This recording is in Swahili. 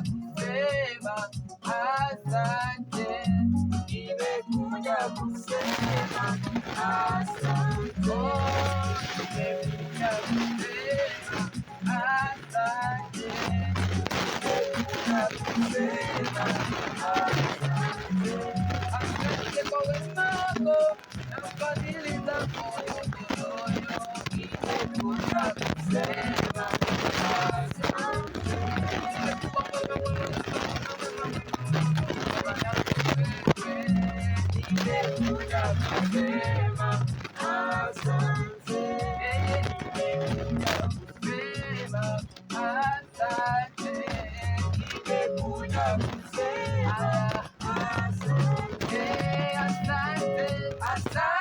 kusema asante, nimekuja kusema asante, nimekuja kusema asante, nimekuja kusema asante. Asante kwa wema wako na fadhili zako yoyoyo, nimekuja kusema asante. Nimekuja kusema asante, nimekuja kusema asante, nimekuja kusema asante, asante, asante.